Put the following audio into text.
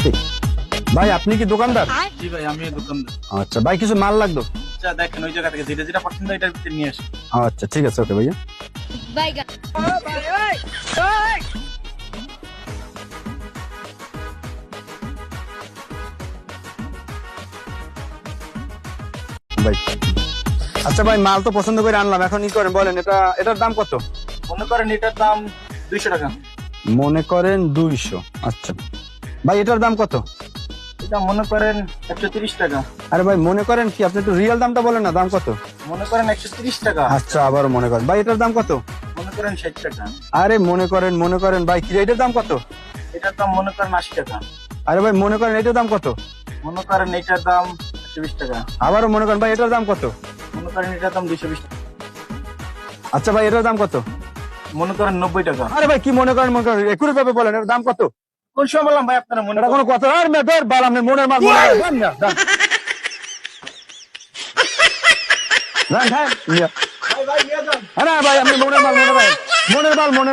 ঠিক। ভাই আপনি কি দোকানদার? জি ভাই, আমি দোকানদার। আচ্ছা ভাই, কিছু মাল লাগতো। আচ্ছা দেখেন, ওই জায়গা থেকে যেটা যেটা পছন্দ এটার ভিতরে নিয়ে আসেন। আচ্ছা ঠিক আছে, ওকে ভাইয়া। ভাই আচ্ছা ভাই, মাল তো পছন্দ করে আনলাম, এখন ই করেন, বলেন এটার দাম কত? মনে করেন এটার দাম 200 টাকা। মনে করেন 200। আচ্ছা ভাই, এটার দাম কত? এটা মনে করেন 130 টাকা। আরে ভাই মনে করেন কি, আপনি একটু রিয়েল দামটা বলেন না, দাম কত? মনে করেন 130 টাকা। আচ্ছা আবারও মনে করেন, ভাই এটার দাম কত? মনে করেন 60 টাকা। আরে মনে করেন ভাই, কি এটার দাম কত? এটার দাম মনে করেন 80 টাকা। আরে ভাই মনে করেন এটার দাম কত? মনে করেন এটার দাম 120 টাকা। আবারও মনে করেন, ভাই এটার দাম কত? মনে করেন এটার দাম 220 টাকা। আচ্ছা ভাই এটার দাম কত? মনে করেন 90 টাকা। আরে ভাই কি মনে করেন একুরে ভাবে বলেন, এটার দাম কত? কোন সময় বললাম ভাই আপনারা মনে এটা কোনো কথা? আর মেয়েদের বাল, আপনি মনের মাল মনে করেন, দেন না, দেন। দেন, খান, নিয়ে। ভাই ভাই নিয়ে যান। আরে ভাই আপনি মনের মাল মনে রাখেন, মনের মাল মনে